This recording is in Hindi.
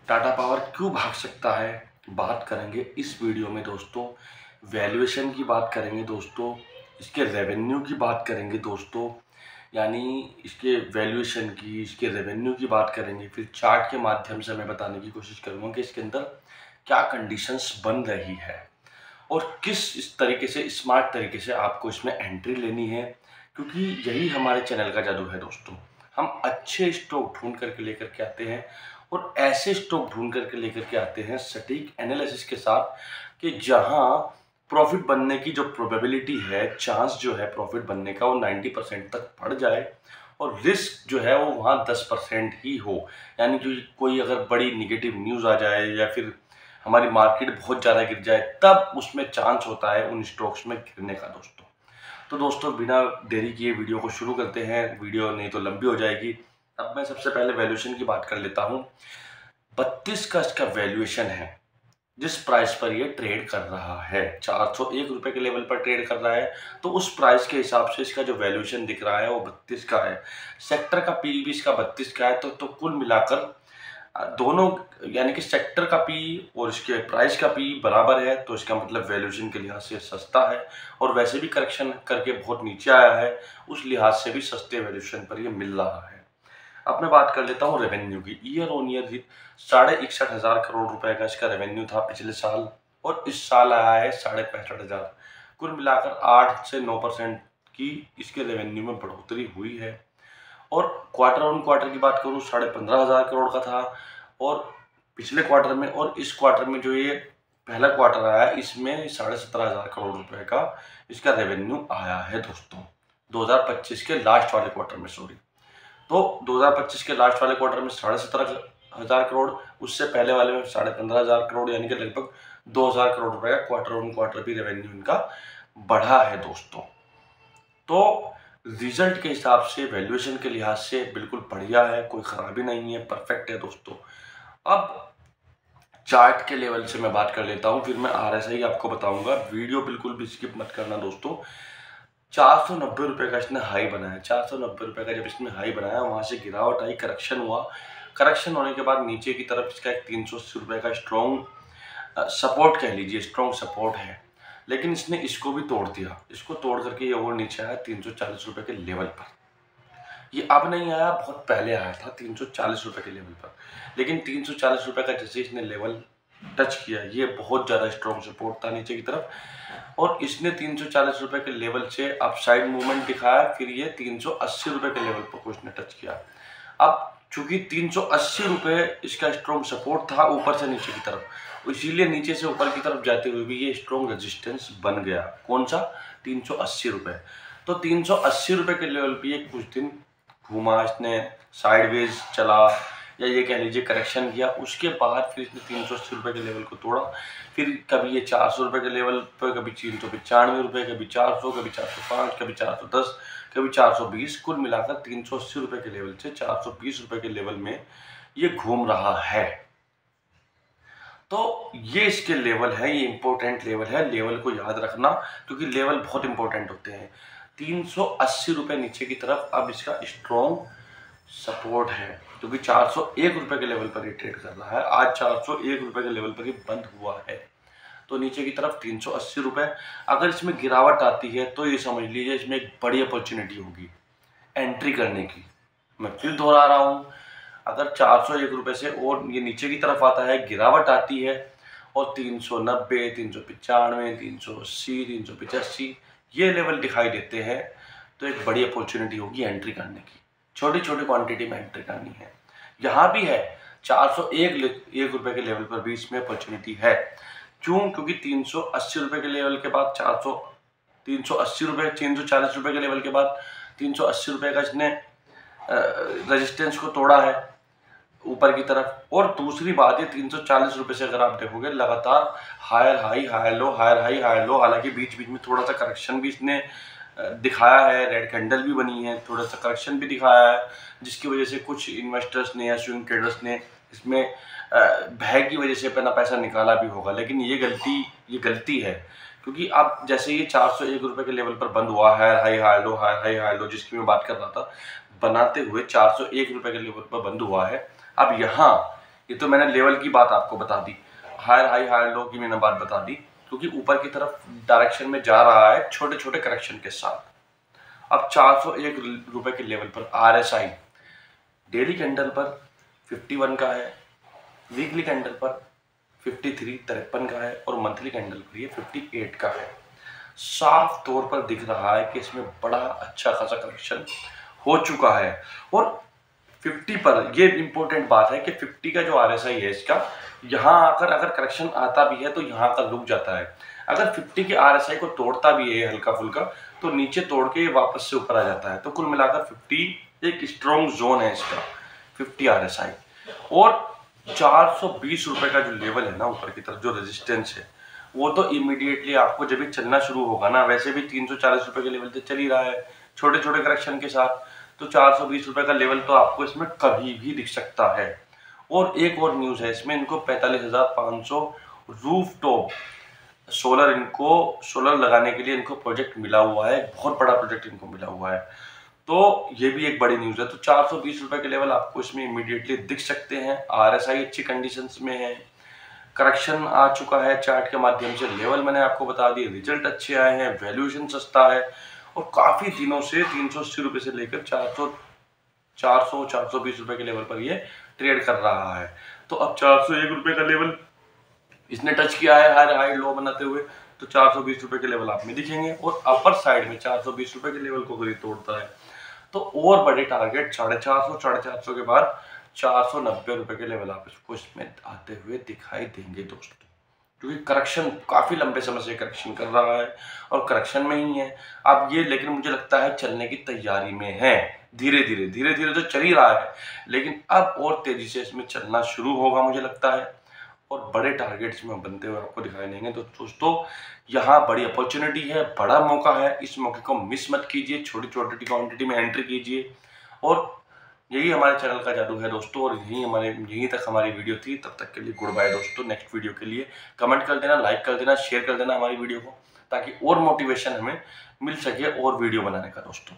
टाटा पावर क्यों भाग सकता है, बात करेंगे इस वीडियो में दोस्तों। वैल्यूएशन की बात करेंगे दोस्तों, इसके रेवेन्यू की बात करेंगे दोस्तों, यानी इसके वैल्यूएशन की, इसके रेवेन्यू की बात करेंगे। फिर चार्ट के माध्यम से मैं बताने की कोशिश करूँगा कि इसके अंदर क्या कंडीशंस बन रही है और किस इस तरीके से स्मार्ट तरीके से आपको इसमें एंट्री लेनी है, क्योंकि यही हमारे चैनल का जादू है दोस्तों। हम अच्छे स्टॉक ढूंढ करके लेकर के आते हैं और ऐसे स्टॉक ढूंढ करके लेकर के आते हैं सटीक एनालिसिस के साथ कि जहां प्रॉफिट बनने की जो प्रोबेबिलिटी है, चांस जो है प्रॉफिट बनने का, वो 90% तक बढ़ जाए और रिस्क जो है वो वहाँ 10% ही हो। यानी कि कोई अगर बड़ी निगेटिव न्यूज़ आ जाए या फिर हमारी मार्केट बहुत ज़्यादा गिर जाए, तब उसमें चांस होता है उन स्टॉक्स में गिरने का दोस्तों। तो दोस्तों बिना देरी किए वीडियो को शुरू करते हैं, वीडियो नहीं तो लंबी हो जाएगी। अब मैं सबसे पहले वैल्यूएशन की बात कर लेता हूँ। 32 का इसका वैल्यूएशन है, जिस प्राइस पर ये ट्रेड कर रहा है 401 रुपए के लेवल पर ट्रेड कर रहा है, तो उस प्राइस के हिसाब से इसका जो वैल्यूएशन दिख रहा है वो 32 का है। सेक्टर का पी भी इसका 32 का है, तो कुल मिलाकर दोनों यानी कि सेक्टर का पी और इसके प्राइस का पी बराबर है, तो इसका मतलब वैल्यूएशन के लिहाज से सस्ता है और वैसे भी करेक्शन करके बहुत नीचे आया है, उस लिहाज से भी सस्ते वैल्यूएशन पर ये मिल रहा है। अब मैं बात कर लेता हूँ रेवेन्यू की। ईयर ऑन ईयर 61,500 करोड़ रुपए का इसका रेवेन्यू था पिछले साल और इस साल आया है 65,500। कुल मिलाकर 8 से 9% की इसके रेवेन्यू में बढ़ोतरी हुई है। और क्वार्टर ऑन क्वार्टर की बात करूँ 15,500 करोड़ का था और पिछले क्वार्टर में, और इस क्वार्टर में जो ये पहला क्वार्टर आया इसमें 17,500 करोड़ रुपए का इसका रेवेन्यू आया है दोस्तों। 2025 के लास्ट वाले क्वार्टर में, सॉरी, तो 2025 के लास्ट वाले क्वार्टर में 17,500 करोड़, उससे पहले वाले में 15,500 करोड़, यानी कि लगभग 2,000 करोड़ रुपए का क्वार्टर ऑन क्वार्टर भी रेवेन्यू इनका बढ़ा है दोस्तों। तो रिजल्ट के हिसाब से, वैल्यूएशन के लिहाज से बिल्कुल बढ़िया है, कोई खराबी नहीं है, परफेक्ट है दोस्तों। अब चार्ट के लेवल से मैं बात कर लेता हूं, फिर मैं RSI आपको बताऊंगा। वीडियो बिल्कुल भी स्किप मत करना दोस्तों। 490 रुपए का इसने हाई बनाया। 490 रुपए का जब इसने हाई बनाया, वहां से गिरावट आई, करेक्शन हुआ। करेक्शन होने के बाद नीचे की तरफ इसका एक 380 रुपए का स्ट्रॉन्ग सपोर्ट कह लीजिए, स्ट्रॉन्ग सपोर्ट है, लेकिन इसने इसको भी तोड़ दिया। इसको तोड़ करके ये और नीचे आया 340 रुपए के लेवल पर। ये अब नहीं आया, बहुत पहले आया था 340 रुपए के लेवल पर, लेकिन 340 रुपए का जैसे इसने लेवल टच किया, ये बहुत ज़्यादा स्ट्रॉन्ग सपोर्ट था नीचे की तरफ, और इसने 340 रुपए के लेवल से अपसाइड मूवमेंट दिखाया। फिर ये 380 रुपए के लेवल पर कुछ ने टच किया। अब चूंकि 380 रुपए इसका स्ट्रॉन्ग सपोर्ट था ऊपर से नीचे की तरफ, इसीलिए नीचे से ऊपर की तरफ जाते हुए भी ये स्ट्रॉन्ग रेजिस्टेंस बन गया। कौन सा? 380 रुपए। तो 380 रुपए के लेवल पे ये कुछ दिन घूमा, इसने साइडवेज चला या ये कह लीजिए करेक्शन किया। उसके बाद फिर इसने 380 रुपए के लेवल को तोड़ा। फिर कभी ये 400 रुपए के लेवल पर, कभी 395 रुपए, कभी 400, कभी 405, कभी 410, कभी 420, कुल मिलाकर 380 रुपए के लेवल से 420 रुपए के लेवल में ये घूम रहा है। तो ये इसके लेवल है, ये इंपॉर्टेंट लेवल है, लेवल को याद रखना, क्योंकि लेवल बहुत इंपॉर्टेंट होते हैं। 380 रुपए नीचे की तरफ अब इसका स्ट्रॉन्ग सपोर्ट है, क्योंकि 401 रुपए के लेवल पर ये ट्रेड कर रहा है। आज 401 रुपए के लेवल पर ये बंद हुआ है, तो नीचे की तरफ 380 रुपए। अगर इसमें गिरावट आती है तो ये समझ लीजिए इसमें एक बड़ी अपॉर्चुनिटी होगी एंट्री करने की। मैं फिर दोहरा रहा हूँ, अगर 401 रुपए से और ये नीचे की तरफ आता है, गिरावट आती है और 390, 395, 380, 385 ये लेवल दिखाई देते हैं, तो एक बड़ी अपॉर्चुनिटी होगी एंट्री करने की। छोटी छोटी क्वांटिटी में एंट्री करनी है। यहाँ भी है 401 रुपए के लेवल पर भी इसमें अपॉर्चुनिटी है। क्यों? क्योंकि 380 रुपए के लेवल के बाद 380 रुपए, 340 रुपए के लेवल के बाद 380 रुपए का इसने रेजिस्टेंस को तोड़ा है ऊपर की तरफ। और दूसरी बात, ये 340 रुपए से अगर आप देखोगे लगातार higher high, higher low, higher high, higher low, हालांकि बीच बीच में थोड़ा सा करेक्शन भी इसने दिखाया है, रेड कैंडल भी बनी है, थोड़ा सा करेक्शन भी दिखाया है, जिसकी वजह से कुछ इन्वेस्टर्स ने या स्विंग ट्रेडर्स ने इसमें भय की वजह से अपना पैसा निकाला भी होगा। लेकिन ये गलती है, क्योंकि अब जैसे ये 401 रुपए के लेवल पर बंद हुआ है, high high low, high high high low, जिसकी मैं बात कर रहा था, बनाते हुए 401 रुपए के लेवल पर बंद हुआ है। अब यहाँ ये तो मैंने लेवल की बात आपको बता दी, हायर हाई हायर लो की मैंने बात बता दी, क्योंकि ऊपर की तरफ डायरेक्शन में जा रहा है छोटे छोटे करेक्शन के साथ। अब 401 रुपए के लेवल पर RSI डेली कैंडल पर 51 का है, वीकली कैंडल पर 53 का है और मंथली कैंडल पर ये 58 का है। साफ तौर पर दिख रहा है कि इसमें बड़ा अच्छा खासा करेक्शन हो चुका है। और 50 पर ये इंपॉर्टेंट बात है कि 50 का जो RSI है इसका, यहाँ आकर अगर करेक्शन आता भी है तो यहाँ का रुक जाता है। अगर 50 के RSI को तोड़ता भी है हल्का फुल्का तो नीचे तोड़ के वापस से ऊपर आ जाता है। तो कुल मिलाकर 50 एक स्ट्रॉन्ग जोन है इसका 50 RSI। और 420 रुपए का जो लेवल है ना ऊपर की तरफ जो रेजिस्टेंस है, वो तो इमीडिएटली आपको जब भी चलना शुरू होगा ना, वैसे भी 340 रुपए के लेवल से चल ही रहा है छोटे छोटे करेक्शन के साथ, तो 420 रुपए का लेवल तो आपको इसमें कभी भी दिख सकता है। और एक और न्यूज़ है इसमें, इनको 45,500 रूफटॉप सोलर लगाने के लिए इनको प्रोजेक्ट मिला हुआ है, बहुत बड़ा प्रोजेक्ट इनको मिला हुआ है, तो ये भी एक बड़ी न्यूज़ है। तो 420 रुपए के लेवल आपको इसमें इमीडिएटली दिख सकते हैं। RSI अच्छी कंडीशंस में है, करेक्शन आ चुका है चार्ट के माध्यम से, लेवल मैंने आपको बता दिए, रिजल्ट अच्छे आए हैं, वैल्यूएशन सस्ता है और काफ़ी दिनों से 380 रुपये से लेकर 420 रुपये के लेवल पर ये ट्रेड कर रहा है। तो अब 401 रुपये का लेवल इसने टच किया है हाई हाई लो बनाते हुए, तो 420 रुपये के लेवल आप में दिखेंगे। और अपर साइड में 420 रुपये के लेवल को अगर तोड़ता है तो और बड़े टारगेट 450 के बाद 490 रुपये के लेवल आप इसको इसमें आते हुए दिखाई देंगे दोस्तों, क्योंकि करेक्शन काफ़ी लंबे समय से करेक्शन कर रहा है और करेक्शन में ही है अब ये, लेकिन मुझे लगता है चलने की तैयारी में है, धीरे धीरे तो चल ही रहा है, लेकिन अब और तेजी से इसमें चलना शुरू होगा मुझे लगता है और बड़े टारगेट्स में बनते हुए आपको दिखाई देंगे। तो दोस्तों यहाँ बड़ी अपॉर्चुनिटी है, बड़ा मौका है, इस मौके को मिस मत कीजिए, छोटी छोटी क्वांटिटी में एंट्री कीजिए। और यही हमारे चैनल का जादू है दोस्तों, और यहीं तक हमारी वीडियो थी। तब तक के लिए गुड बाय दोस्तों। नेक्स्ट वीडियो के लिए कमेंट कर देना, लाइक कर देना, शेयर कर देना हमारी वीडियो को, ताकि और मोटिवेशन हमें मिल सके और वीडियो बनाने का दोस्तों।